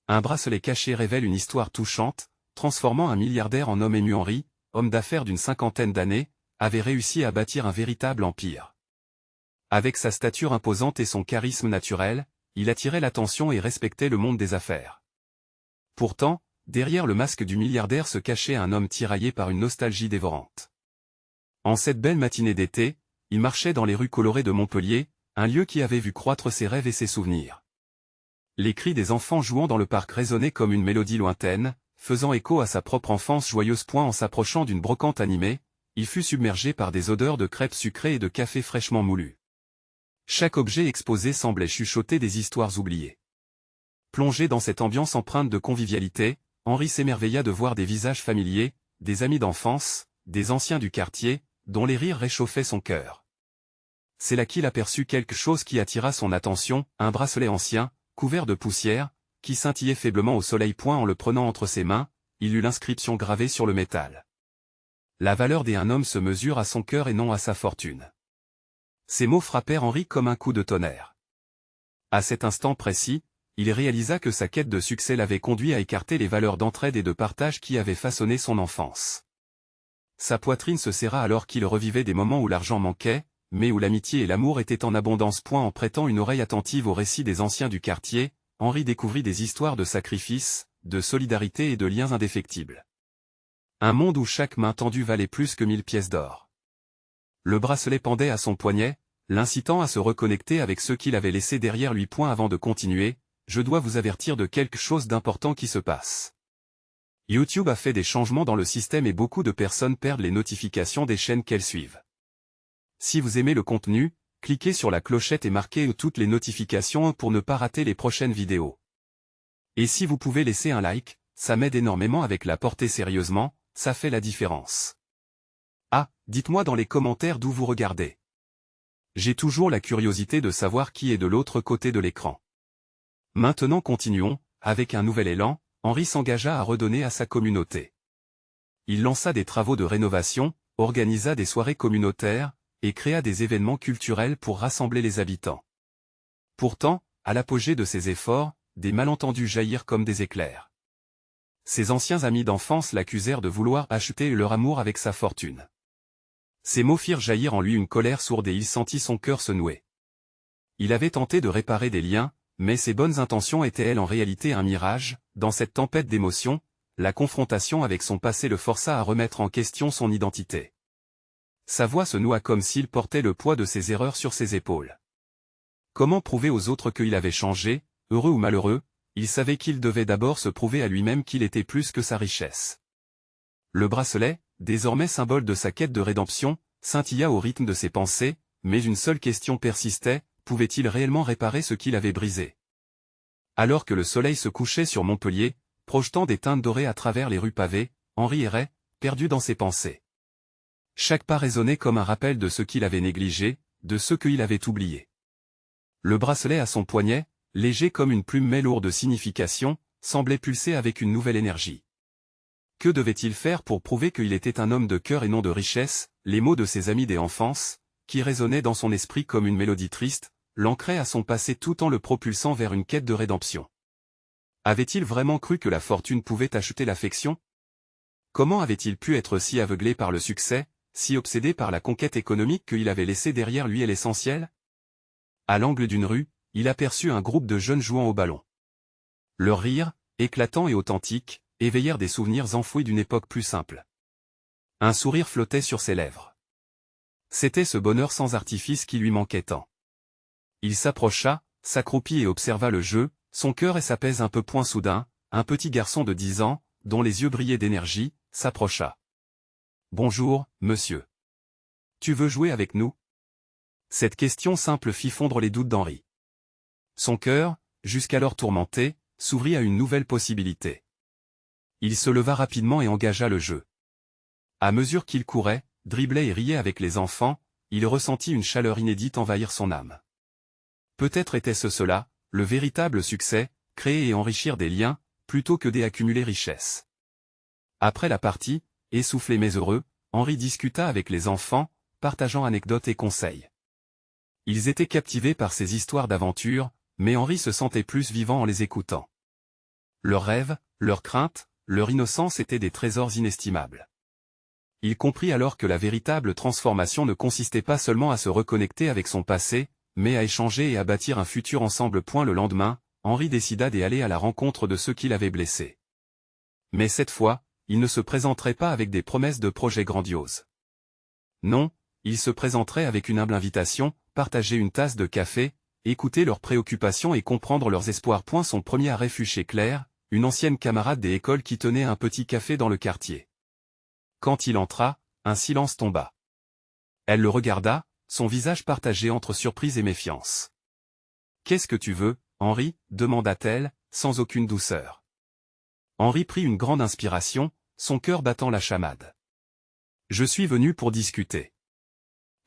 Un bracelet caché révèle une histoire touchante, transformant un milliardaire en homme ému. Henry, homme d'affaires d'une cinquantaine d'années, avait réussi à bâtir un véritable empire. Avec sa stature imposante et son charisme naturel, il attirait l'attention et respectait le monde des affaires. Pourtant, derrière le masque du milliardaire se cachait un homme tiraillé par une nostalgie dévorante. En cette belle matinée d'été, il marchait dans les rues colorées de Montpellier, un lieu qui avait vu croître ses rêves et ses souvenirs. Les cris des enfants jouant dans le parc résonnaient comme une mélodie lointaine, faisant écho à sa propre enfance joyeuse. En s'approchant d'une brocante animée, il fut submergé par des odeurs de crêpes sucrées et de café fraîchement moulu. Chaque objet exposé semblait chuchoter des histoires oubliées. Plongé dans cette ambiance empreinte de convivialité, Henry s'émerveilla de voir des visages familiers, des amis d'enfance, des anciens du quartier, dont les rires réchauffaient son cœur. C'est là qu'il aperçut quelque chose qui attira son attention, un bracelet ancien, couvert de poussière, qui scintillait faiblement au soleil. En le prenant entre ses mains, il lut l'inscription gravée sur le métal. La valeur d'un homme se mesure à son cœur et non à sa fortune. Ces mots frappèrent Henry comme un coup de tonnerre. À cet instant précis, il réalisa que sa quête de succès l'avait conduit à écarter les valeurs d'entraide et de partage qui avaient façonné son enfance. Sa poitrine se serra alors qu'il revivait des moments où l'argent manquait, mais où l'amitié et l'amour étaient en abondance. En prêtant une oreille attentive aux récits des anciens du quartier, Henry découvrit des histoires de sacrifice, de solidarité et de liens indéfectibles. Un monde où chaque main tendue valait plus que 1000 pièces d'or. Le bracelet pendait à son poignet, l'incitant à se reconnecter avec ceux qu'il avait laissés derrière lui. Avant de continuer, je dois vous avertir de quelque chose d'important qui se passe. YouTube a fait des changements dans le système et beaucoup de personnes perdent les notifications des chaînes qu'elles suivent. Si vous aimez le contenu, cliquez sur la clochette et marquez toutes les notifications pour ne pas rater les prochaines vidéos. Et si vous pouvez laisser un like, ça m'aide énormément. Avec la portée sérieusement, ça fait la différence. Ah, dites-moi dans les commentaires d'où vous regardez. J'ai toujours la curiosité de savoir qui est de l'autre côté de l'écran. Maintenant continuons, avec un nouvel élan, Henry s'engagea à redonner à sa communauté. Il lança des travaux de rénovation, organisa des soirées communautaires, et créa des événements culturels pour rassembler les habitants. Pourtant, à l'apogée de ses efforts, des malentendus jaillirent comme des éclairs. Ses anciens amis d'enfance l'accusèrent de vouloir acheter leur amour avec sa fortune. Ces mots firent jaillir en lui une colère sourde et il sentit son cœur se nouer. Il avait tenté de réparer des liens, mais ses bonnes intentions étaient-elles en réalité un mirage? Dans cette tempête d'émotions, la confrontation avec son passé le força à remettre en question son identité. Sa voix se noua comme s'il portait le poids de ses erreurs sur ses épaules. Comment prouver aux autres qu'il avait changé, heureux ou malheureux? Il savait qu'il devait d'abord se prouver à lui-même qu'il était plus que sa richesse. Le bracelet, désormais symbole de sa quête de rédemption, scintilla au rythme de ses pensées, mais une seule question persistait, pouvait-il réellement réparer ce qu'il avait brisé? Alors que le soleil se couchait sur Montpellier, projetant des teintes dorées à travers les rues pavées, Henry errait, perdu dans ses pensées. Chaque pas résonnait comme un rappel de ce qu'il avait négligé, de ce qu'il avait oublié. Le bracelet à son poignet, léger comme une plume mais lourd de signification, semblait pulser avec une nouvelle énergie. Que devait-il faire pour prouver qu'il était un homme de cœur et non de richesse? Les mots de ses amis d'enfance, qui résonnaient dans son esprit comme une mélodie triste, l'ancraient à son passé tout en le propulsant vers une quête de rédemption. Avait-il vraiment cru que la fortune pouvait acheter l'affection? Comment avait-il pu être si aveuglé par le succès, si obsédé par la conquête économique qu'il avait laissé derrière lui l'essentiel? À l'angle d'une rue, il aperçut un groupe de jeunes jouant au ballon. Leur rire, éclatant et authentique, éveillèrent des souvenirs enfouis d'une époque plus simple. Un sourire flottait sur ses lèvres. C'était ce bonheur sans artifice qui lui manquait tant. Il s'approcha, s'accroupit et observa le jeu, son cœur s'apaise un peu. Soudain, un petit garçon de 10 ans, dont les yeux brillaient d'énergie, s'approcha. « Bonjour, monsieur. Tu veux jouer avec nous ?» Cette question simple fit fondre les doutes d'Henry. Son cœur, jusqu'alors tourmenté, s'ouvrit à une nouvelle possibilité. Il se leva rapidement et engagea le jeu. À mesure qu'il courait, driblait et riait avec les enfants, il ressentit une chaleur inédite envahir son âme. Peut-être était-ce cela, le véritable succès, créer et enrichir des liens, plutôt que d'accumuler richesses. Après la partie, essoufflé mais heureux, Henry discuta avec les enfants, partageant anecdotes et conseils. Ils étaient captivés par ces histoires d'aventure, mais Henry se sentait plus vivant en les écoutant. Leurs rêves, leurs craintes, leur innocence étaient des trésors inestimables. Il comprit alors que la véritable transformation ne consistait pas seulement à se reconnecter avec son passé, mais à échanger et à bâtir un futur ensemble. Le lendemain, Henri décida d'aller à la rencontre de ceux qui l'avaient blessé. Mais cette fois, il ne se présenterait pas avec des promesses de projets grandioses. Non, il se présenterait avec une humble invitation, partager une tasse de café, écouter leurs préoccupations et comprendre leurs espoirs. Son premier arrêt fut chez Claire, une ancienne camarade des écoles qui tenait un petit café dans le quartier. Quand il entra, un silence tomba. Elle le regarda, son visage partagé entre surprise et méfiance. « Qu'est-ce que tu veux, Henri » demanda-t-elle, sans aucune douceur. Henri prit une grande inspiration, son cœur battant la chamade. « Je suis venu pour discuter.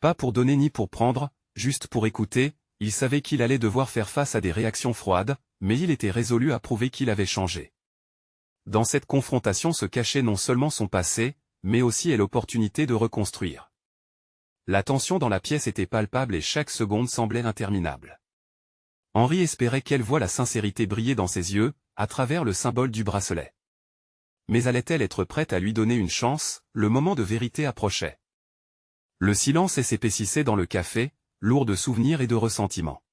Pas pour donner ni pour prendre, juste pour écouter. » Il savait qu'il allait devoir faire face à des réactions froides, mais il était résolu à prouver qu'il avait changé. Dans cette confrontation se cachait non seulement son passé, mais aussi l'opportunité de reconstruire. La tension dans la pièce était palpable et chaque seconde semblait interminable. Henri espérait qu'elle voie la sincérité briller dans ses yeux, à travers le symbole du bracelet. Mais allait-elle être prête à lui donner une chance? Le moment de vérité approchait. Le silence s'épaississait dans le café, lourd de souvenirs et de ressentiments.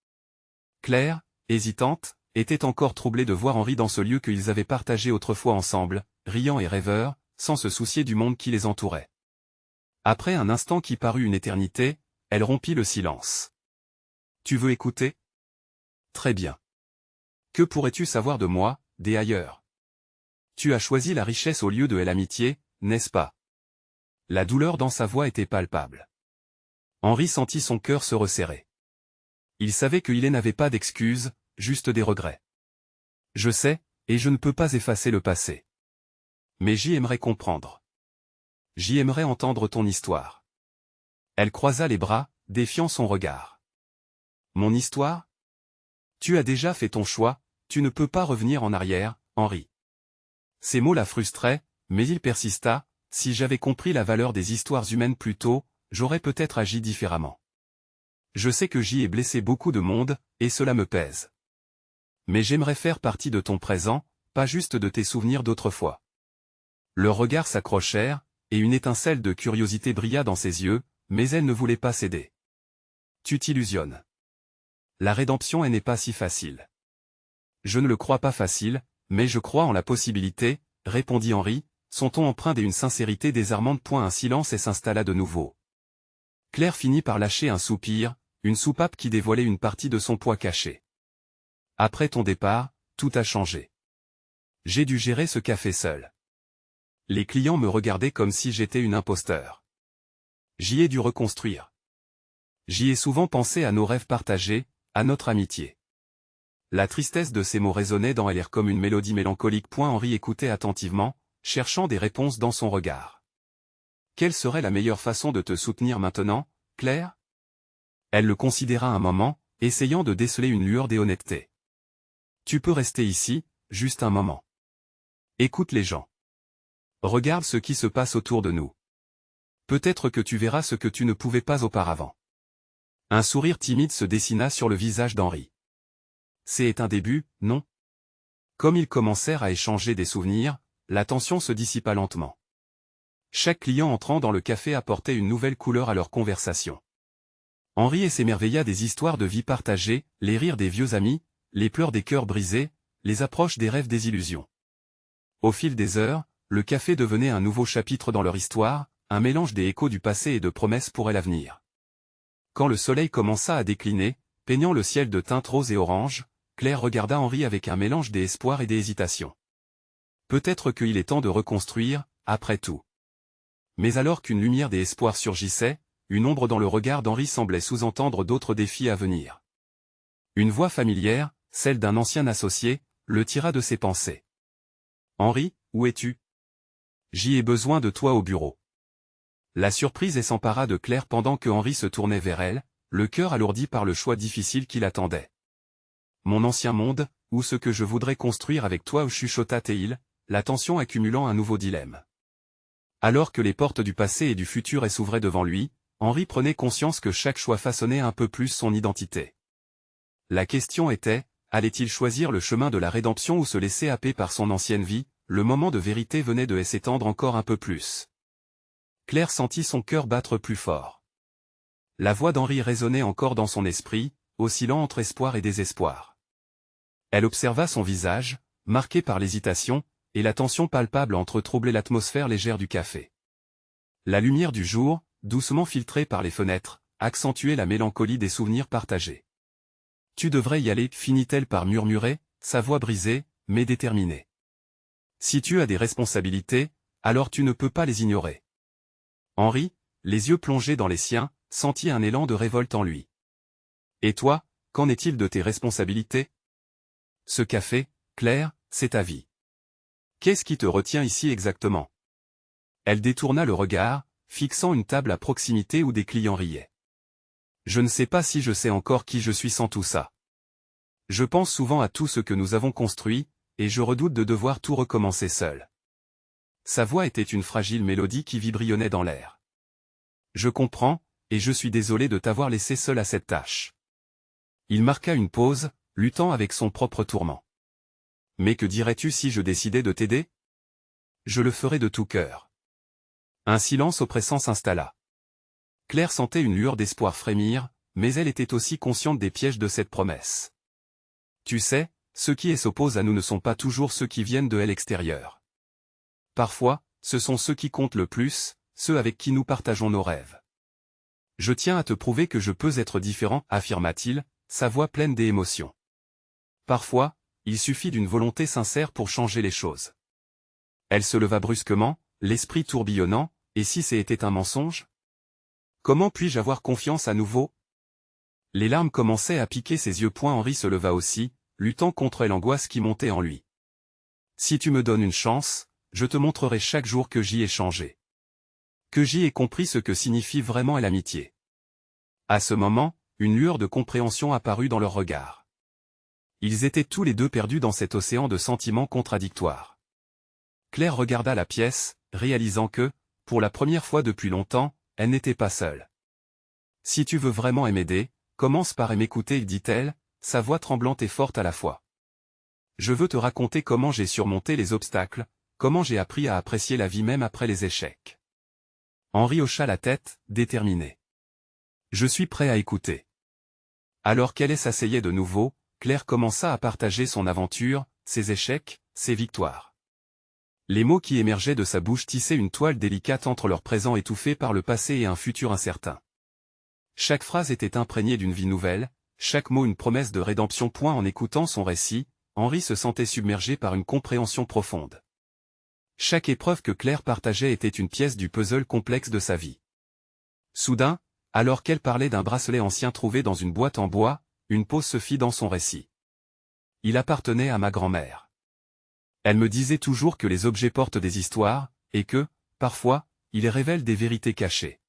Claire, hésitante, était encore troublée de voir Henri dans ce lieu qu'ils avaient partagé autrefois ensemble, riant et rêveur, sans se soucier du monde qui les entourait. Après un instant qui parut une éternité, elle rompit le silence. « Tu veux écouter ? Très bien. Que pourrais-tu savoir de moi, des ailleurs ? Tu as choisi la richesse au lieu de l'amitié, n'est-ce pas ?» La douleur dans sa voix était palpable. Henri sentit son cœur se resserrer. Il savait qu'il n'avait pas d'excuses, juste des regrets. « Je sais, et je ne peux pas effacer le passé. Mais j'y aimerais comprendre. J'y aimerais entendre ton histoire. » Elle croisa les bras, défiant son regard. « Mon histoire ? Tu as déjà fait ton choix, tu ne peux pas revenir en arrière, Henri. » Ces mots la frustraient, mais il persista. « Si j'avais compris la valeur des histoires humaines plus tôt, j'aurais peut-être agi différemment. Je sais que j'y ai blessé beaucoup de monde, et cela me pèse. Mais j'aimerais faire partie de ton présent, pas juste de tes souvenirs d'autrefois. » Leurs regards s'accrochèrent, et une étincelle de curiosité brilla dans ses yeux, mais elle ne voulait pas céder. « Tu t'illusionnes. La rédemption n'est pas si facile. »« Je ne le crois pas facile, mais je crois en la possibilité, » répondit Henri, son ton empreint d'une sincérité désarmante. Un silence s'installa de nouveau. Claire finit par lâcher un soupir, une soupape qui dévoilait une partie de son poids caché. « Après ton départ, tout a changé. J'ai dû gérer ce café seul. Les clients me regardaient comme si j'étais une imposteur. J'y ai dû reconstruire. J'y ai souvent pensé à nos rêves partagés, à notre amitié. » La tristesse de ces mots résonnait dans l'air comme une mélodie mélancolique. Henri écoutait attentivement, cherchant des réponses dans son regard. « Quelle serait la meilleure façon de te soutenir maintenant, Claire ?» Elle le considéra un moment, essayant de déceler une lueur d'honnêteté. « Tu peux rester ici, juste un moment. Écoute les gens. Regarde ce qui se passe autour de nous. Peut-être que tu verras ce que tu ne pouvais pas auparavant. » Un sourire timide se dessina sur le visage d'Henri. « C'est un début, non ?» Comme ils commencèrent à échanger des souvenirs, la tension se dissipa lentement. Chaque client entrant dans le café apportait une nouvelle couleur à leur conversation. Henri s'émerveilla des histoires de vie partagées, les rires des vieux amis, les pleurs des cœurs brisés, les approches des rêves des illusions. Au fil des heures, le café devenait un nouveau chapitre dans leur histoire, un mélange des échos du passé et de promesses pour l'avenir. Quand le soleil commença à décliner, peignant le ciel de teintes roses et oranges, Claire regarda Henri avec un mélange d'espoir et d'hésitation. Peut-être qu'il est temps de reconstruire, après tout. Mais alors qu'une lumière d'espoir surgissait, une ombre dans le regard d'Henri semblait sous-entendre d'autres défis à venir. Une voix familière, celle d'un ancien associé, le tira de ses pensées. « Henri, où es-tu ? J'y ai besoin de toi au bureau. » La surprise s'empara de Claire pendant que Henri se tournait vers elle, le cœur alourdi par le choix difficile qui l'attendait. « Mon ancien monde, ou ce que je voudrais construire avec toi » chuchota-t-il, la tension accumulant un nouveau dilemme. Alors que les portes du passé et du futur s'ouvraient devant lui, Henri prenait conscience que chaque choix façonnait un peu plus son identité. La question était, allait-il choisir le chemin de la rédemption ou se laisser happer par son ancienne vie? Le moment de vérité venait de s'étendre encore un peu plus. Claire sentit son cœur battre plus fort. La voix d'Henri résonnait encore dans son esprit, oscillant entre espoir et désespoir. Elle observa son visage, marqué par l'hésitation, et la tension palpable entre troubler l'atmosphère légère du café. La lumière du jour, doucement filtrée par les fenêtres, accentuait la mélancolie des souvenirs partagés. « Tu devrais y aller » finit-elle par murmurer, sa voix brisée, mais déterminée. « Si tu as des responsabilités, alors tu ne peux pas les ignorer. » Henri, les yeux plongés dans les siens, sentit un élan de révolte en lui. « Et toi, qu'en est-il de tes responsabilités? Ce café, Claire, c'est ta vie. Qu'est-ce qui te retient ici exactement ?» Elle détourna le regard, fixant une table à proximité où des clients riaient. « Je ne sais pas si je sais encore qui je suis sans tout ça. Je pense souvent à tout ce que nous avons construit, et je redoute de devoir tout recommencer seul. » Sa voix était une fragile mélodie qui vibrionnait dans l'air. « Je comprends, et je suis désolé de t'avoir laissé seul à cette tâche. » Il marqua une pause, luttant avec son propre tourment. « Mais que dirais-tu si je décidais de t'aider? Je le ferais de tout cœur. » Un silence oppressant s'installa. Claire sentait une lueur d'espoir frémir, mais elle était aussi consciente des pièges de cette promesse. Tu sais, ceux qui s'opposent à nous ne sont pas toujours ceux qui viennent de l'extérieur. Parfois, ce sont ceux qui comptent le plus, ceux avec qui nous partageons nos rêves. Je tiens à te prouver que je peux être différent, affirma-t-il, sa voix pleine d'émotion. Parfois, il suffit d'une volonté sincère pour changer les choses. Elle se leva brusquement, l'esprit tourbillonnant, et si c'était un mensonge? Comment puis-je avoir confiance à nouveau? Les larmes commençaient à piquer ses yeux. Henri se leva aussi, luttant contre l'angoisse qui montait en lui. Si tu me donnes une chance, je te montrerai chaque jour que j'y ai changé. Que j'y ai compris ce que signifie vraiment l'amitié. À ce moment, une lueur de compréhension apparut dans leurs regards. Ils étaient tous les deux perdus dans cet océan de sentiments contradictoires. Claire regarda la pièce, réalisant que, pour la première fois depuis longtemps, elle n'était pas seule. « Si tu veux vraiment m'aider, commence par m'écouter, dit-elle, sa voix tremblante et forte à la fois. Je veux te raconter comment j'ai surmonté les obstacles, comment j'ai appris à apprécier la vie même après les échecs. » Henri hocha la tête, déterminé. « Je suis prêt à écouter. » Alors qu'elle s'asseyait de nouveau, Claire commença à partager son aventure, ses échecs, ses victoires. Les mots qui émergeaient de sa bouche tissaient une toile délicate entre leur présent étouffé par le passé et un futur incertain. Chaque phrase était imprégnée d'une vie nouvelle, chaque mot une promesse de rédemption. En écoutant son récit, Henri se sentait submergé par une compréhension profonde. Chaque épreuve que Claire partageait était une pièce du puzzle complexe de sa vie. Soudain, alors qu'elle parlait d'un bracelet ancien trouvé dans une boîte en bois, une pause se fit dans son récit. Il appartenait à ma grand-mère. Elle me disait toujours que les objets portent des histoires, et que, parfois, ils révèlent des vérités cachées.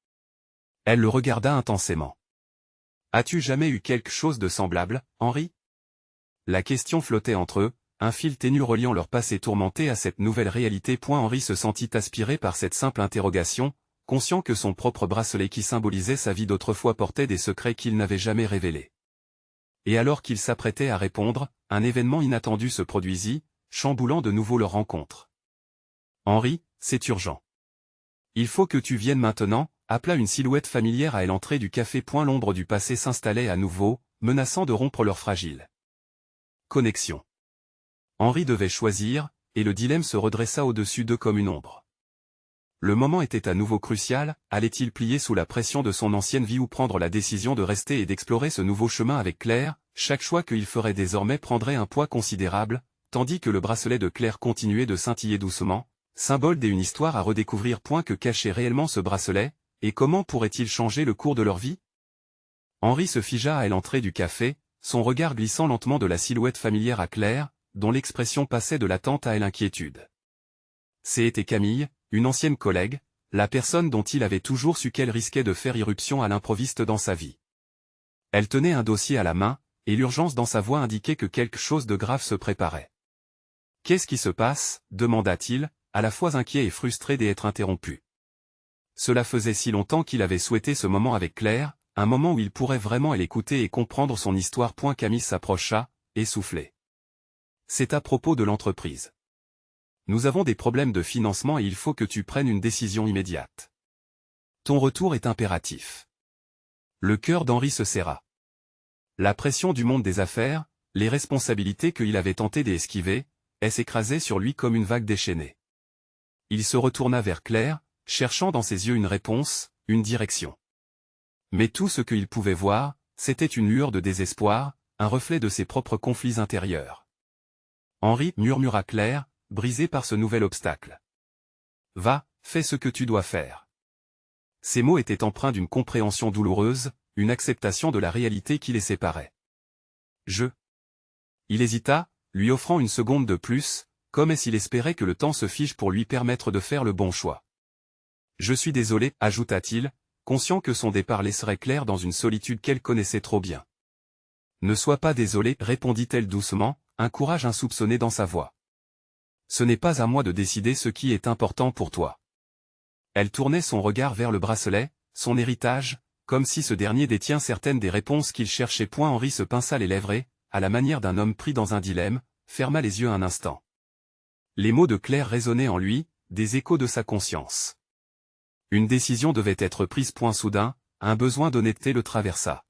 Elle le regarda intensément. « As-tu jamais eu quelque chose de semblable, Henri ?» La question flottait entre eux, un fil ténu reliant leur passé tourmenté à cette nouvelle réalité. Henri se sentit aspiré par cette simple interrogation, conscient que son propre bracelet qui symbolisait sa vie d'autrefois portait des secrets qu'il n'avait jamais révélés. Et alors qu'il s'apprêtait à répondre, un événement inattendu se produisit, chamboulant de nouveau leur rencontre. « Henri, c'est urgent. Il faut que tu viennes maintenant », appela une silhouette familière à l'entrée du café. L'ombre du passé s'installait à nouveau, menaçant de rompre leur fragile connexion. Henri devait choisir, et le dilemme se redressa au-dessus d'eux comme une ombre. Le moment était à nouveau crucial, allait-il plier sous la pression de son ancienne vie ou prendre la décision de rester et d'explorer ce nouveau chemin avec Claire? Chaque choix qu'il ferait désormais prendrait un poids considérable, tandis que le bracelet de Claire continuait de scintiller doucement, symbole d'une histoire à redécouvrir. Que cachait réellement ce bracelet, et comment pourrait-il changer le cours de leur vie? Henri se figea à l'entrée du café, son regard glissant lentement de la silhouette familière à Claire, dont l'expression passait de l'attente à l'inquiétude. C'était Camille, une ancienne collègue, la personne dont il avait toujours su qu'elle risquait de faire irruption à l'improviste dans sa vie. Elle tenait un dossier à la main, et l'urgence dans sa voix indiquait que quelque chose de grave se préparait. « Qu'est-ce qui se passe ?» demanda-t-il, à la fois inquiet et frustré d'être interrompu. Cela faisait si longtemps qu'il avait souhaité ce moment avec Claire, un moment où il pourrait vraiment l'écouter et comprendre son histoire. Camille s'approcha, essoufflé. C'est à propos de l'entreprise. Nous avons des problèmes de financement et il faut que tu prennes une décision immédiate. Ton retour est impératif. Le cœur d'Henri se serra. La pression du monde des affaires, les responsabilités qu'il avait tenté d'esquiver, s'écrasaient sur lui comme une vague déchaînée. Il se retourna vers Claire, cherchant dans ses yeux une réponse, une direction. Mais tout ce qu'il pouvait voir, c'était une lueur de désespoir, un reflet de ses propres conflits intérieurs. Henri, murmura Claire, brisé par ce nouvel obstacle. Va, fais ce que tu dois faire. Ces mots étaient empreints d'une compréhension douloureuse, une acceptation de la réalité qui les séparait. Il hésita, lui offrant une seconde de plus, comme s'il espérait que le temps se fige pour lui permettre de faire le bon choix. Je suis désolé, ajouta-t-il, conscient que son départ laisserait Claire dans une solitude qu'elle connaissait trop bien. Ne sois pas désolé, répondit-elle doucement, un courage insoupçonné dans sa voix. Ce n'est pas à moi de décider ce qui est important pour toi. Elle tournait son regard vers le bracelet, son héritage, comme si ce dernier détient certaines des réponses qu'il cherchait. Henri se pinça les lèvres et, à la manière d'un homme pris dans un dilemme, ferma les yeux un instant. Les mots de Claire résonnaient en lui, des échos de sa conscience. Une décision devait être prise. Soudain, un besoin d'honnêteté le traversa.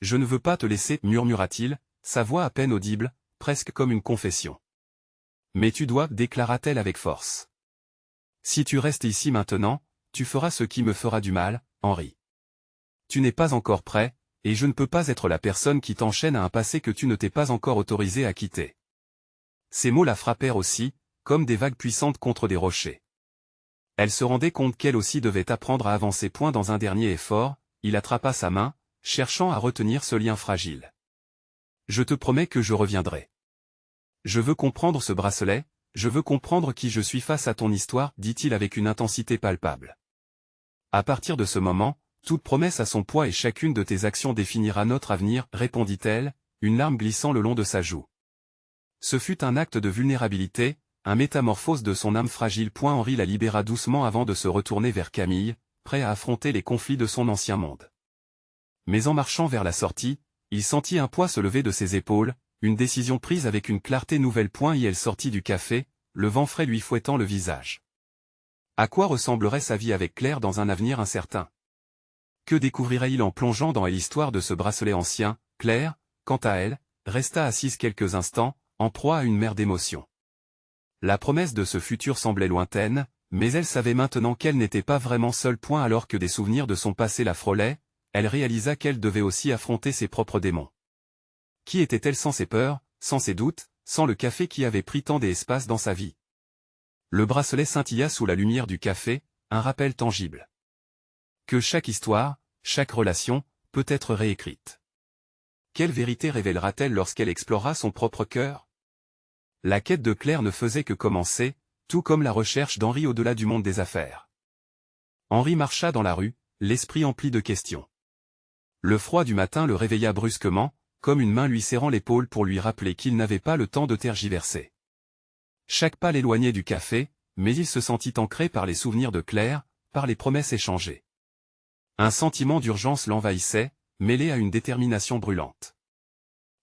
Je ne veux pas te laisser, murmura-t-il, sa voix à peine audible, presque comme une confession. Mais tu dois, déclara-t-elle avec force. Si tu restes ici maintenant, tu feras ce qui me fera du mal, Henri. Tu n'es pas encore prêt, et je ne peux pas être la personne qui t'enchaîne à un passé que tu ne t'es pas encore autorisé à quitter. Ces mots la frappèrent aussi, comme des vagues puissantes contre des rochers. Elle se rendait compte qu'elle aussi devait apprendre à avancer. Dans un dernier effort, il attrapa sa main, cherchant à retenir ce lien fragile. Je te promets que je reviendrai. Je veux comprendre ce bracelet, je veux comprendre qui je suis face à ton histoire, dit-il avec une intensité palpable. À partir de ce moment, toute promesse a son poids et chacune de tes actions définira notre avenir, répondit-elle, une larme glissant le long de sa joue. Ce fut un acte de vulnérabilité, un métamorphose de son âme fragile. Henri la libéra doucement avant de se retourner vers Camille, prêt à affronter les conflits de son ancien monde. Mais en marchant vers la sortie, il sentit un poids se lever de ses épaules, une décision prise avec une clarté nouvelle. Et elle sortit du café, le vent frais lui fouettant le visage. À quoi ressemblerait sa vie avec Claire dans un avenir incertain? Que découvrirait-il en plongeant dans l'histoire de ce bracelet ancien? Claire, quant à elle, resta assise quelques instants, en proie à une mer d'émotions. La promesse de ce futur semblait lointaine, mais elle savait maintenant qu'elle n'était pas vraiment seule. Alors que des souvenirs de son passé la frôlaient, elle réalisa qu'elle devait aussi affronter ses propres démons. Qui était-elle sans ses peurs, sans ses doutes, sans le café qui avait pris tant d'espace dans sa vie? Le bracelet scintilla sous la lumière du café, un rappel tangible. Que chaque histoire, chaque relation, peut être réécrite. Quelle vérité révélera-t-elle lorsqu'elle explorera son propre cœur? La quête de Claire ne faisait que commencer, tout comme la recherche d'Henri au-delà du monde des affaires. Henri marcha dans la rue, l'esprit empli de questions. Le froid du matin le réveilla brusquement, comme une main lui serrant l'épaule pour lui rappeler qu'il n'avait pas le temps de tergiverser. Chaque pas l'éloignait du café, mais il se sentit ancré par les souvenirs de Claire, par les promesses échangées. Un sentiment d'urgence l'envahissait, mêlé à une détermination brûlante.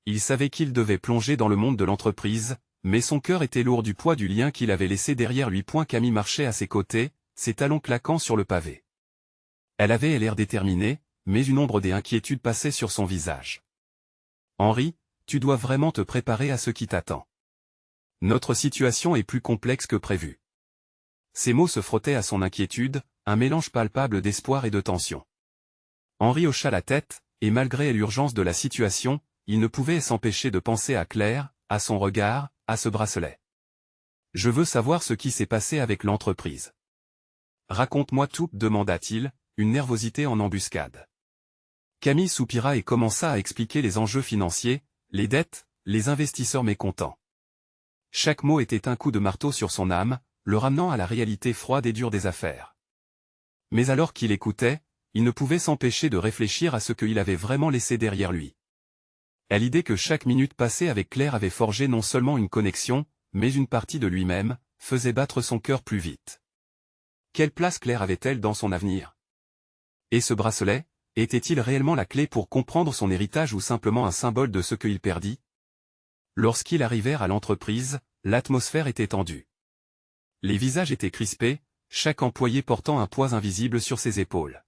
Il savait qu'il devait plonger dans le monde de l'entreprise, mais son cœur était lourd du poids du lien qu'il avait laissé derrière lui. Camille marchait à ses côtés, ses talons claquant sur le pavé. Elle avait l'air déterminée, mais une ombre d'inquiétude passait sur son visage. Henri, tu dois vraiment te préparer à ce qui t'attend. Notre situation est plus complexe que prévu. Ces mots se frottaient à son inquiétude, un mélange palpable d'espoir et de tension. Henri hocha la tête, et malgré l'urgence de la situation, il ne pouvait s'empêcher de penser à Claire, à son regard, à ce bracelet. Je veux savoir ce qui s'est passé avec l'entreprise. Raconte-moi tout, demanda-t-il, une nervosité en embuscade. Camille soupira et commença à expliquer les enjeux financiers, les dettes, les investisseurs mécontents. Chaque mot était un coup de marteau sur son âme, le ramenant à la réalité froide et dure des affaires. Mais alors qu'il écoutait, il ne pouvait s'empêcher de réfléchir à ce qu'il avait vraiment laissé derrière lui. À l'idée que chaque minute passée avec Claire avait forgé non seulement une connexion, mais une partie de lui-même, faisait battre son cœur plus vite. Quelle place Claire avait-elle dans son avenir? Et ce bracelet, était-il réellement la clé pour comprendre son héritage ou simplement un symbole de ce qu'il perdit? Lorsqu'ils arrivèrent à l'entreprise, l'atmosphère était tendue. Les visages étaient crispés, chaque employé portant un poids invisible sur ses épaules.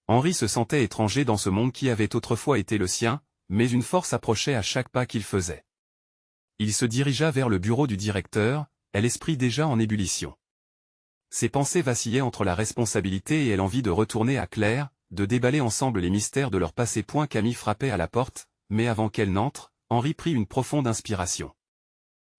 Henri se sentait étranger dans ce monde qui avait autrefois été le sien, mais une force approchait à chaque pas qu'il faisait. Il se dirigea vers le bureau du directeur, l'esprit déjà en ébullition. Ses pensées vacillaient entre la responsabilité et l'envie de retourner à Claire, de déballer ensemble les mystères de leur passé. Camille frappait à la porte, mais avant qu'elle n'entre, Henri prit une profonde inspiration.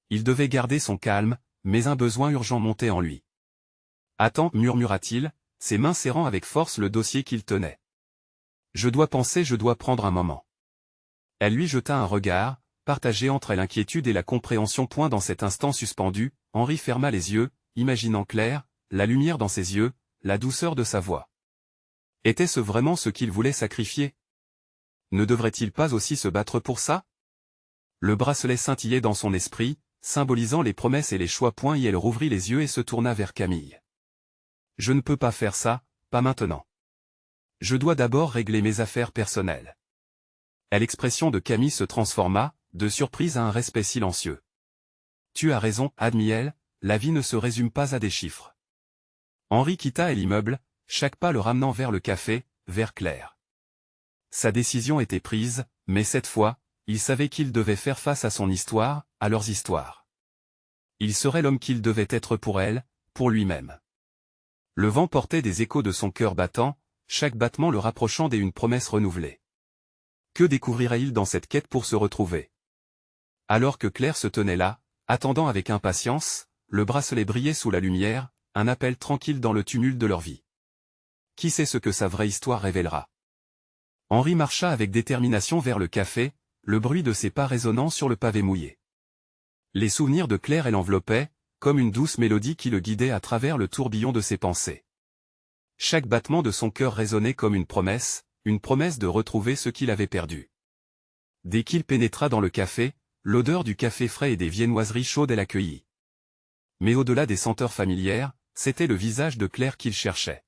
Il devait garder son calme, mais un besoin urgent montait en lui. « Attends, murmura-t-il, ses mains serrant avec force le dossier qu'il tenait. « Je dois penser, je dois prendre un moment. » Elle lui jeta un regard, partagé entre l'inquiétude et la compréhension. Dans cet instant suspendu, Henri ferma les yeux, imaginant Claire, la lumière dans ses yeux, la douceur de sa voix. Était-ce vraiment ce qu'il voulait sacrifier? Ne devrait-il pas aussi se battre pour ça? Le bracelet scintillait dans son esprit, symbolisant les promesses et les choix. Elle rouvrit les yeux et se tourna vers Camille. « Je ne peux pas faire ça, pas maintenant. Je dois d'abord régler mes affaires personnelles. » L'expression de Camille se transforma, de surprise à un respect silencieux. « Tu as raison, admit-elle, la vie ne se résume pas à des chiffres. » Henri quitta l'immeuble, chaque pas le ramenant vers le café, vers Claire. Sa décision était prise, mais cette fois, il savait qu'il devait faire face à son histoire, à leurs histoires. Il serait l'homme qu'il devait être pour elle, pour lui-même. Le vent portait des échos de son cœur battant, chaque battement le rapprochant d'une promesse renouvelée. Que découvrirait-il dans cette quête pour se retrouver? Alors que Claire se tenait là, attendant avec impatience, le bracelet brillait sous la lumière, un appel tranquille dans le tumulte de leur vie. Qui sait ce que sa vraie histoire révélera? Henri marcha avec détermination vers le café, le bruit de ses pas résonnant sur le pavé mouillé. Les souvenirs de Claire l'enveloppaient, comme une douce mélodie qui le guidait à travers le tourbillon de ses pensées. Chaque battement de son cœur résonnait comme une promesse de retrouver ce qu'il avait perdu. Dès qu'il pénétra dans le café, l'odeur du café frais et des viennoiseries chaudes l'accueillit. Mais au-delà des senteurs familières, c'était le visage de Claire qu'il cherchait.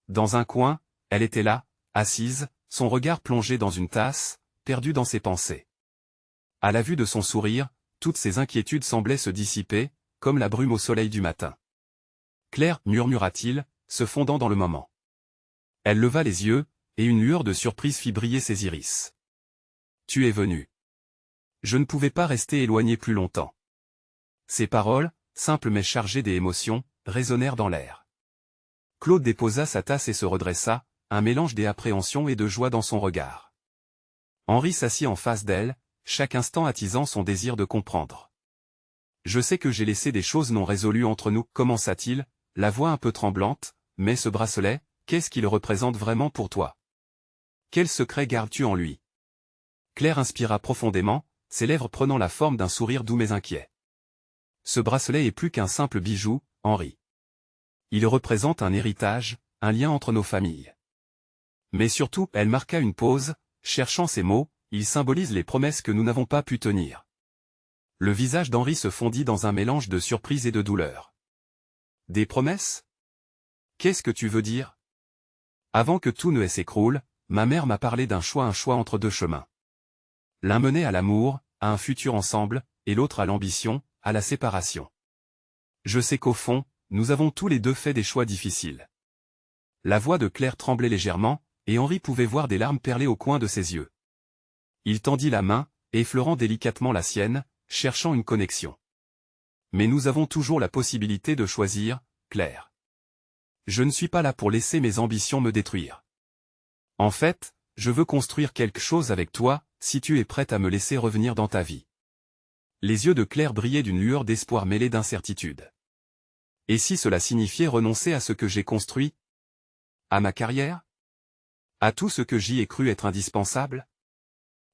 Dans un coin, elle était là, assise, son regard plongé dans une tasse, perdue dans ses pensées. À la vue de son sourire, toutes ses inquiétudes semblaient se dissiper, comme la brume au soleil du matin. « Claire, murmura-t-il, se fondant dans le moment. Elle leva les yeux, et une lueur de surprise fit briller ses iris. « Tu es venu. » Je ne pouvais pas rester éloigné plus longtemps. Ces paroles, simples mais chargées d'émotions, résonnèrent dans l'air. Claude déposa sa tasse et se redressa, un mélange d'appréhension et de joie dans son regard. Henri s'assit en face d'elle, chaque instant attisant son désir de comprendre. « Je sais que j'ai laissé des choses non résolues entre nous, » commença-t-il, la voix un peu tremblante, « mais ce bracelet, qu'est-ce qu'il représente vraiment pour toi? Quel secret gardes-tu en lui ?» Claire inspira profondément, ses lèvres prenant la forme d'un sourire doux mais inquiet. « Ce bracelet est plus qu'un simple bijou, Henri. Il représente un héritage, un lien entre nos familles. Mais surtout, » elle marqua une pause, cherchant ses mots, « il symbolise les promesses que nous n'avons pas pu tenir. » Le visage d'Henri se fondit dans un mélange de surprise et de douleur. « Des promesses? Qu'est-ce que tu veux dire? » Avant que tout ne s'écroule, ma mère m'a parlé d'un choix, un choix entre deux chemins. L'un menait à l'amour, à un futur ensemble, et l'autre à l'ambition, à la séparation. Je sais qu'au fond, nous avons tous les deux fait des choix difficiles. La voix de Claire tremblait légèrement, et Henri pouvait voir des larmes perler au coin de ses yeux. Il tendit la main, effleurant délicatement la sienne, cherchant une connexion. Mais nous avons toujours la possibilité de choisir, Claire. Je ne suis pas là pour laisser mes ambitions me détruire. En fait, je veux construire quelque chose avec toi, si tu es prête à me laisser revenir dans ta vie. Les yeux de Claire brillaient d'une lueur d'espoir mêlée d'incertitude. Et si cela signifiait renoncer à ce que j'ai construit? À ma carrière? À tout ce que j'y ai cru être indispensable?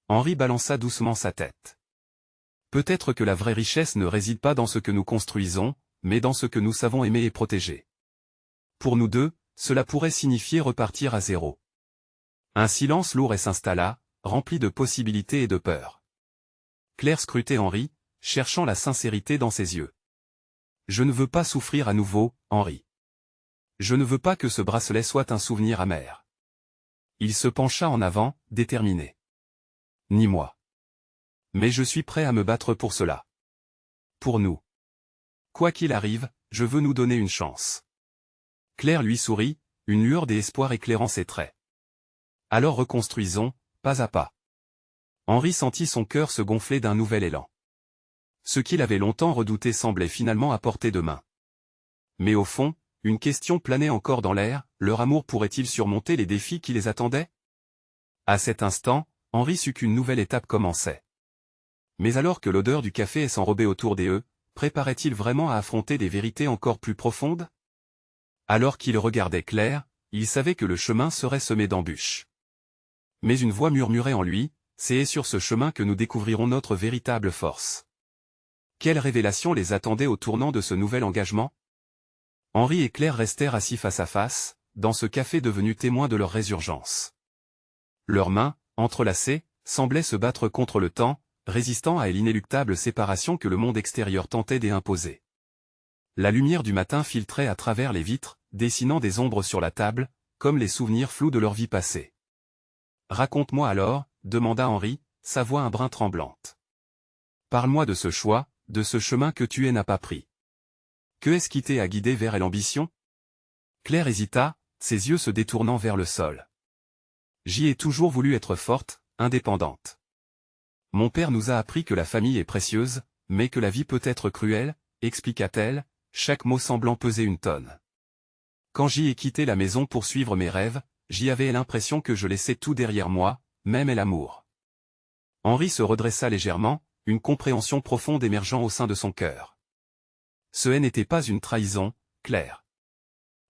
Henri balança doucement sa tête. Peut-être que la vraie richesse ne réside pas dans ce que nous construisons, mais dans ce que nous savons aimer et protéger. Pour nous deux, cela pourrait signifier repartir à zéro. Un silence lourd s'installa, rempli de possibilités et de peur. Claire scrutait Henri, cherchant la sincérité dans ses yeux. « Je ne veux pas souffrir à nouveau, Henri. Je ne veux pas que ce bracelet soit un souvenir amer. » Il se pencha en avant, déterminé. « Ni moi. Mais je suis prêt à me battre pour cela. Pour nous. Quoi qu'il arrive, je veux nous donner une chance. Claire lui sourit, une lueur d'espoir éclairant ses traits. Alors reconstruisons, pas à pas. Henri sentit son cœur se gonfler d'un nouvel élan. Ce qu'il avait longtemps redouté semblait finalement à portée de main. Mais au fond, une question planait encore dans l'air, leur amour pourrait-il surmonter les défis qui les attendaient? À cet instant, Henri sut qu'une nouvelle étape commençait. Mais alors que l'odeur du café s'enrobait autour d'eux, préparait-il vraiment à affronter des vérités encore plus profondes? Alors qu'il regardait Claire, il savait que le chemin serait semé d'embûches. Mais une voix murmurait en lui, c'est sur ce chemin que nous découvrirons notre véritable force. Quelle révélation les attendait au tournant de ce nouvel engagement? Henri et Claire restèrent assis face à face, dans ce café devenu témoin de leur résurgence. Leurs mains, entrelacées, semblaient se battre contre le temps, résistant à l'inéluctable séparation que le monde extérieur tentait d'imposer. La lumière du matin filtrait à travers les vitres, dessinant des ombres sur la table, comme les souvenirs flous de leur vie passée. « Raconte-moi alors », demanda Henri, sa voix un brin tremblante. « Parle-moi de ce choix, de ce chemin que tu n'as pas pris. Que est-ce qui t'a guidé vers l'ambition » Claire hésita, ses yeux se détournant vers le sol. « J'y ai toujours voulu être forte, indépendante. Mon père nous a appris que la famille est précieuse, mais que la vie peut être cruelle, expliqua-t-elle, chaque mot semblant peser une tonne. Quand j'y ai quitté la maison pour suivre mes rêves, j'y avais l'impression que je laissais tout derrière moi, même l'amour. » Henri se redressa légèrement, une compréhension profonde émergeant au sein de son cœur. Ce n'était pas une trahison, Claire.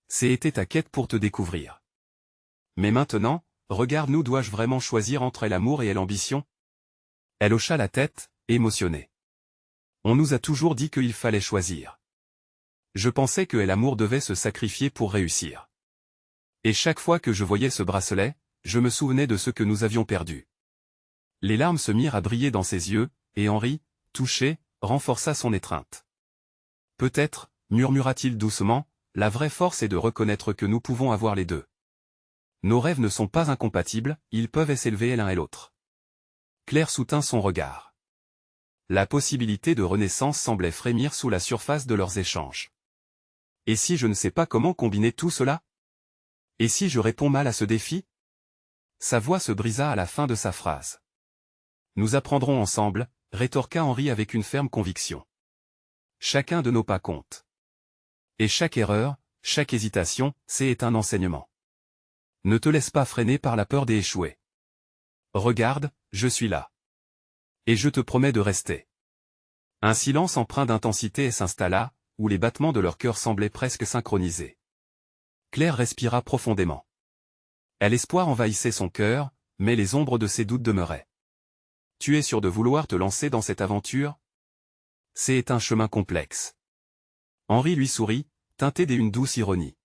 C'était ta quête pour te découvrir. Mais maintenant, regarde-nous, dois-je vraiment choisir entre l'amour et l'ambition? Elle hocha la tête, émotionnée. On nous a toujours dit qu'il fallait choisir. Je pensais que l'amour devait se sacrifier pour réussir. Et chaque fois que je voyais ce bracelet, je me souvenais de ce que nous avions perdu. Les larmes se mirent à briller dans ses yeux, et Henri, touché, renforça son étreinte. Peut-être, murmura-t-il doucement, la vraie force est de reconnaître que nous pouvons avoir les deux. Nos rêves ne sont pas incompatibles, ils peuvent s'élever l'un et l'autre. Claire soutint son regard. La possibilité de renaissance semblait frémir sous la surface de leurs échanges. Et si je ne sais pas comment combiner tout cela? Et si je réponds mal à ce défi? Sa voix se brisa à la fin de sa phrase. Nous apprendrons ensemble, rétorqua Henri avec une ferme conviction. Chacun de nos pas compte. Et chaque erreur, chaque hésitation, c'est un enseignement. Ne te laisse pas freiner par la peur d'échouer. Regarde, je suis là. Et je te promets de rester. Un silence empreint d'intensité s'installa, où les battements de leur cœur semblaient presque synchronisés. Claire respira profondément. L'espoir envahissait son cœur, mais les ombres de ses doutes demeuraient. Tu es sûr de vouloir te lancer dans cette aventure? C'est un chemin complexe. Henri lui sourit, teinté d'une douce ironie.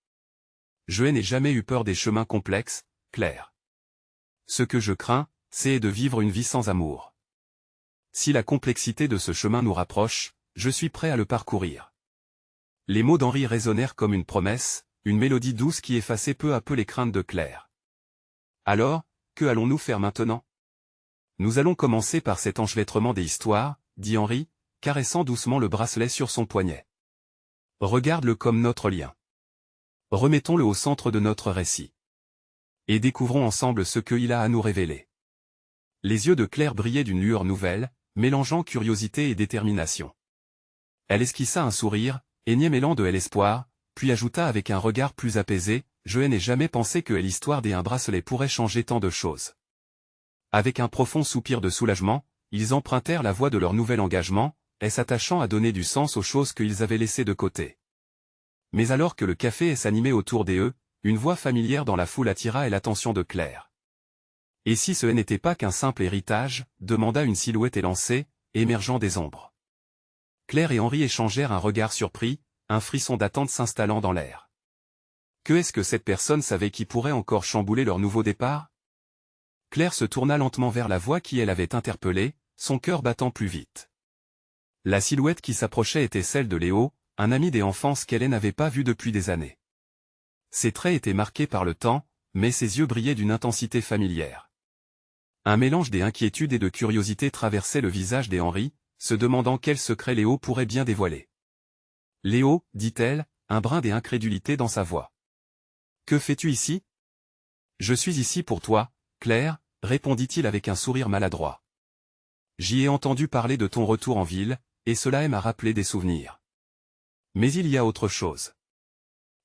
Je n'ai jamais eu peur des chemins complexes, Claire. Ce que je crains, c'est de vivre une vie sans amour. Si la complexité de ce chemin nous rapproche, je suis prêt à le parcourir. Les mots d'Henri résonnèrent comme une promesse, une mélodie douce qui effaçait peu à peu les craintes de Claire. Alors, que allons-nous faire maintenant? Nous allons commencer par cet enchevêtrement des histoires, dit Henri, caressant doucement le bracelet sur son poignet. Regarde-le comme notre lien. Remettons-le au centre de notre récit. Et découvrons ensemble ce qu'il a à nous révéler. Les yeux de Claire brillaient d'une lueur nouvelle, mélangeant curiosité et détermination. Elle esquissa un sourire, énième élan de l'espoir, puis ajouta avec un regard plus apaisé, je n'ai jamais pensé que l'histoire d'un bracelet pourrait changer tant de choses. Avec un profond soupir de soulagement, ils empruntèrent la voie de leur nouvel engagement, s'attachant à donner du sens aux choses qu'ils avaient laissées de côté. Mais alors que le café s'animait autour d'eux, une voix familière dans la foule attira l'attention de Claire. Et si ce n'était pas qu'un simple héritage, demanda une silhouette élancée, émergeant des ombres. Claire et Henri échangèrent un regard surpris, un frisson d'attente s'installant dans l'air. Que est-ce que cette personne savait qui pourrait encore chambouler leur nouveau départ? Claire se tourna lentement vers la voix qui elle avait interpellée, son cœur battant plus vite. La silhouette qui s'approchait était celle de Léo, un ami des enfances qu'elle n'avait pas vu depuis des années. Ses traits étaient marqués par le temps, mais ses yeux brillaient d'une intensité familière. Un mélange d'inquiétude et de curiosité traversait le visage d'Henri, se demandant quel secret Léo pourrait bien dévoiler. « Léo, dit-elle, un brin d'incrédulité dans sa voix. Que fais-tu ici ? Je suis ici pour toi, Claire, répondit-il avec un sourire maladroit. J'y ai entendu parler de ton retour en ville, et cela m'a rappelé des souvenirs. Mais il y a autre chose.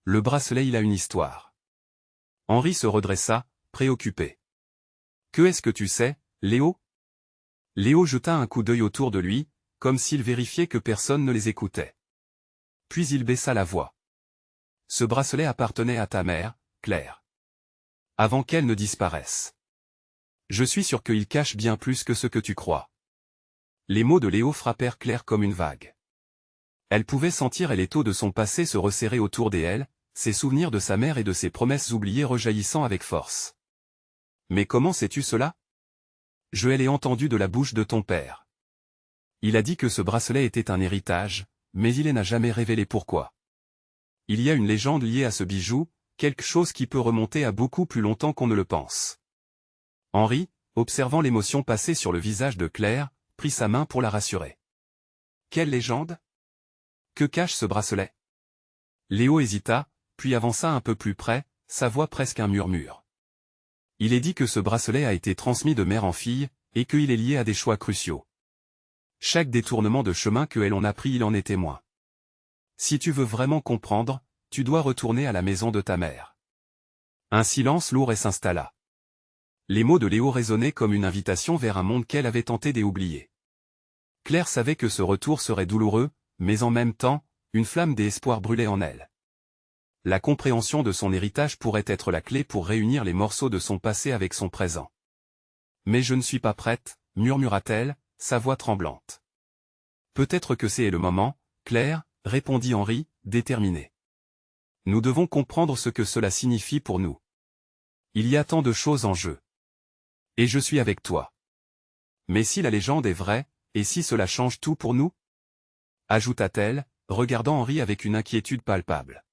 Le bracelet, il a une histoire. Henri se redressa, préoccupé. Que est-ce que tu sais, Léo ? Léo jeta un coup d'œil autour de lui, comme s'il vérifiait que personne ne les écoutait. Puis il baissa la voix. Ce bracelet appartenait à ta mère, Claire. Avant qu'elle ne disparaisse. Je suis sûr qu'il cache bien plus que ce que tu crois. Les mots de Léo frappèrent Claire comme une vague. Elle pouvait sentir l'étau de son passé se resserrer autour d'elle, ses souvenirs de sa mère et de ses promesses oubliées rejaillissant avec force. Mais comment sais-tu cela ? Je l'ai entendu de la bouche de ton père. Il a dit que ce bracelet était un héritage, mais il n'a jamais révélé pourquoi. Il y a une légende liée à ce bijou, quelque chose qui peut remonter à beaucoup plus longtemps qu'on ne le pense. Henri, observant l'émotion passée sur le visage de Claire, prit sa main pour la rassurer. Quelle légende ? Que cache ce bracelet ? Léo hésita, puis avança un peu plus près, sa voix presque un murmure. Il est dit que ce bracelet a été transmis de mère en fille, et qu'il est lié à des choix cruciaux. Chaque détournement de chemin qu'elle en a pris, il en est témoin. Si tu veux vraiment comprendre, tu dois retourner à la maison de ta mère. Un silence lourd s'installa. Les mots de Léo résonnaient comme une invitation vers un monde qu'elle avait tenté d'oublier. Claire savait que ce retour serait douloureux, mais en même temps, une flamme d'espoir brûlait en elle. La compréhension de son héritage pourrait être la clé pour réunir les morceaux de son passé avec son présent. Mais je ne suis pas prête, murmura-t-elle, sa voix tremblante. Peut-être que c'est le moment, Claire, répondit Henri, déterminé. Nous devons comprendre ce que cela signifie pour nous. Il y a tant de choses en jeu. Et je suis avec toi. Mais si la légende est vraie, et si cela change tout pour nous ? Ajouta-t-elle, regardant Henri avec une inquiétude palpable.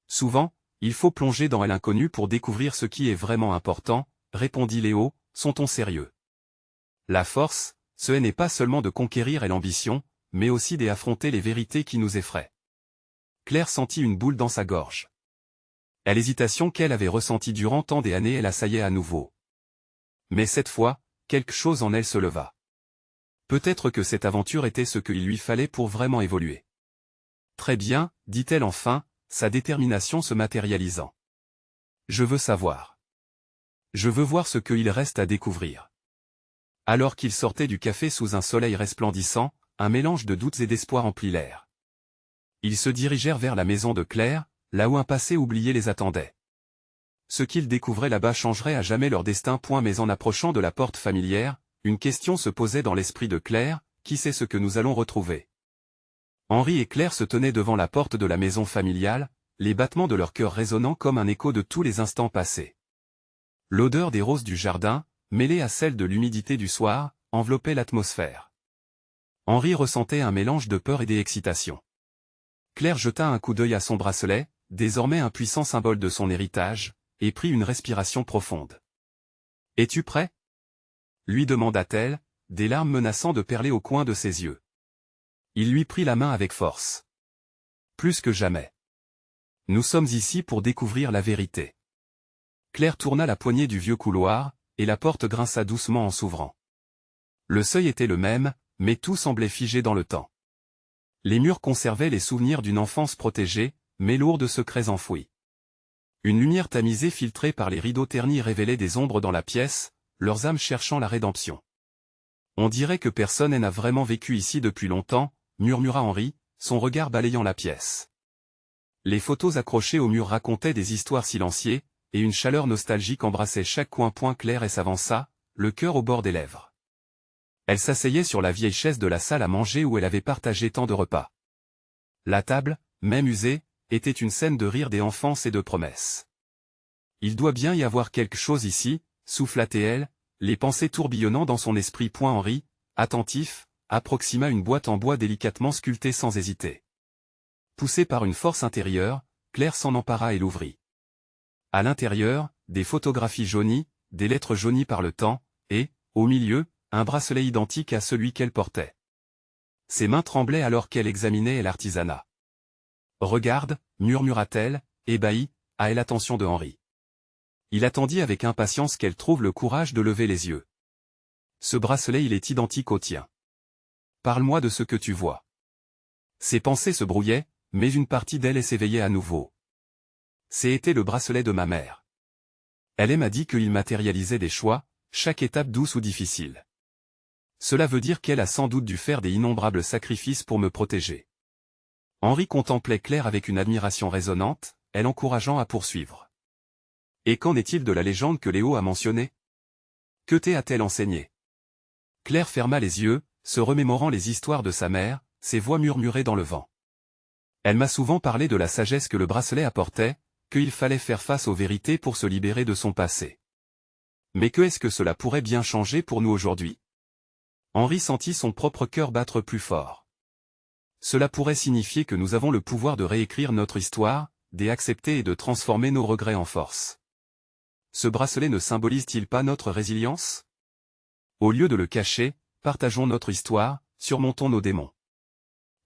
Souvent, il faut plonger dans l'inconnu pour découvrir ce qui est vraiment important, répondit Léo, son ton sérieux. La force, ce n'est pas seulement de conquérir l'ambition, mais aussi d'affronter les vérités qui nous effraient. Claire sentit une boule dans sa gorge. L'hésitation qu'elle avait ressentie durant tant d'années, elle assaillait à nouveau. Mais cette fois, quelque chose en elle se leva. Peut-être que cette aventure était ce qu'il lui fallait pour vraiment évoluer. Très bien, dit-elle enfin, sa détermination se matérialisant. Je veux savoir. Je veux voir ce qu'il reste à découvrir. Alors qu'ils sortaient du café sous un soleil resplendissant, un mélange de doutes et d'espoir emplit l'air. Ils se dirigèrent vers la maison de Claire, là où un passé oublié les attendait. Ce qu'ils découvraient là-bas changerait à jamais leur destin. Mais en approchant de la porte familière, une question se posait dans l'esprit de Claire, qui sait ce que nous allons retrouver ? Henri et Claire se tenaient devant la porte de la maison familiale, les battements de leur cœur résonnant comme un écho de tous les instants passés. L'odeur des roses du jardin, mêlée à celle de l'humidité du soir, enveloppait l'atmosphère. Henri ressentait un mélange de peur et d'excitation. Claire jeta un coup d'œil à son bracelet, désormais un puissant symbole de son héritage, et prit une respiration profonde. « Es-tu prêt ?» lui demanda-t-elle, des larmes menaçant de perler au coin de ses yeux. Il lui prit la main avec force. Plus que jamais. Nous sommes ici pour découvrir la vérité. Claire tourna la poignée du vieux couloir, et la porte grinça doucement en s'ouvrant. Le seuil était le même, mais tout semblait figé dans le temps. Les murs conservaient les souvenirs d'une enfance protégée, mais lourde de secrets enfouis. Une lumière tamisée filtrée par les rideaux ternis révélait des ombres dans la pièce, leurs âmes cherchant la rédemption. On dirait que personne n'a vraiment vécu ici depuis longtemps, murmura Henri, son regard balayant la pièce. Les photos accrochées au mur racontaient des histoires silencieuses, et une chaleur nostalgique embrassait chaque coin. Claire et s'avança, le cœur au bord des lèvres. Elle s'asseyait sur la vieille chaise de la salle à manger où elle avait partagé tant de repas. La table, même usée, était une scène de rire d'enfance et de promesses. Il doit bien y avoir quelque chose ici, souffla-t-elle, les pensées tourbillonnant dans son esprit. Henri, attentif, approxima une boîte en bois délicatement sculptée sans hésiter. Poussée par une force intérieure, Claire s'en empara et l'ouvrit. À l'intérieur, des photographies jaunies, des lettres jaunies par le temps, et, au milieu, un bracelet identique à celui qu'elle portait. Ses mains tremblaient alors qu'elle examinait l'artisanat. « Regarde » murmura-t-elle, ébahie, à l'attention de Henri. Il attendit avec impatience qu'elle trouve le courage de lever les yeux. « Ce bracelet il est identique au tien. Parle-moi de ce que tu vois. » Ses pensées se brouillaient, mais une partie d'elle s'éveillait à nouveau. C'était le bracelet de ma mère. Elle m'a dit qu'il matérialisait des choix, chaque étape douce ou difficile. Cela veut dire qu'elle a sans doute dû faire des innombrables sacrifices pour me protéger. Henri contemplait Claire avec une admiration résonnante, elle encourageant à poursuivre. Et qu'en est-il de la légende que Léo a mentionnée? Que a-t-elle enseigné? Claire ferma les yeux, se remémorant les histoires de sa mère, ses voix murmuraient dans le vent. Elle m'a souvent parlé de la sagesse que le bracelet apportait, qu'il fallait faire face aux vérités pour se libérer de son passé. Mais que est-ce que cela pourrait bien changer pour nous aujourd'hui? Henri sentit son propre cœur battre plus fort. Cela pourrait signifier que nous avons le pouvoir de réécrire notre histoire, d'accepter et de transformer nos regrets en force. Ce bracelet ne symbolise-t-il pas notre résilience? Au lieu de le cacher, partageons notre histoire, surmontons nos démons.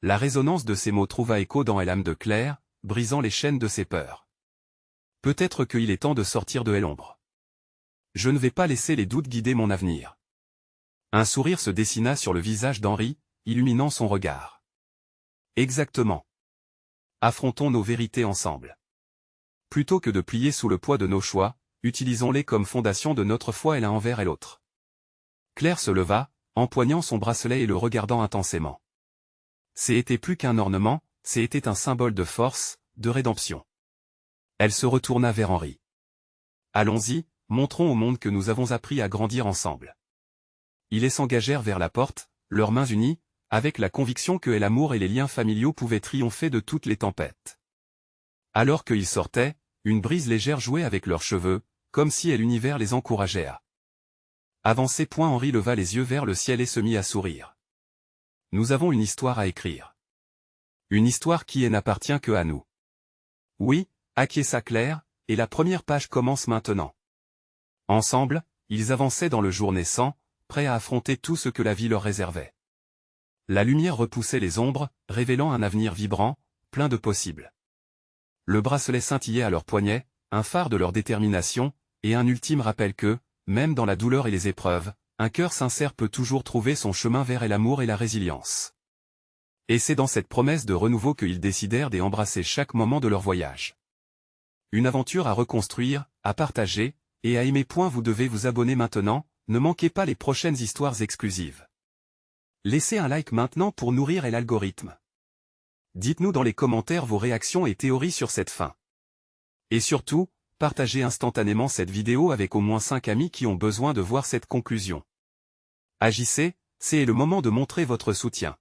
La résonance de ces mots trouva écho dans l'âme de Claire, brisant les chaînes de ses peurs. Peut-être qu'il est temps de sortir de l'ombre. Je ne vais pas laisser les doutes guider mon avenir. Un sourire se dessina sur le visage d'Henri, illuminant son regard. Exactement. Affrontons nos vérités ensemble. Plutôt que de plier sous le poids de nos choix, utilisons-les comme fondation de notre foi l'un envers l'autre. Claire se leva, empoignant son bracelet et le regardant intensément. C'était plus qu'un ornement, c'était un symbole de force, de rédemption. Elle se retourna vers Henri. Allons-y, montrons au monde que nous avons appris à grandir ensemble. Ils s'engagèrent vers la porte, leurs mains unies, avec la conviction que l'amour et les liens familiaux pouvaient triompher de toutes les tempêtes. Alors qu'ils sortaient, une brise légère jouait avec leurs cheveux, comme si l'univers les encourageait à avancer. Henri leva les yeux vers le ciel et se mit à sourire. Nous avons une histoire à écrire. Une histoire qui n'appartient que à nous. Oui, acquiesça Claire, et la première page commence maintenant. Ensemble, ils avançaient dans le jour naissant, prêts à affronter tout ce que la vie leur réservait. La lumière repoussait les ombres, révélant un avenir vibrant, plein de possibles. Le bracelet scintillait à leurs poignets, un phare de leur détermination, et un ultime rappel que, même dans la douleur et les épreuves, un cœur sincère peut toujours trouver son chemin vers l'amour et la résilience. Et c'est dans cette promesse de renouveau qu'ils décidèrent d'embrasser chaque moment de leur voyage. Une aventure à reconstruire, à partager, et à aimer. Vous devez vous abonner maintenant, ne manquez pas les prochaines histoires exclusives. Laissez un like maintenant pour nourrir l'algorithme. Dites-nous dans les commentaires vos réactions et théories sur cette fin. Et surtout, partagez instantanément cette vidéo avec au moins 5 amis qui ont besoin de voir cette conclusion. Agissez, c'est le moment de montrer votre soutien.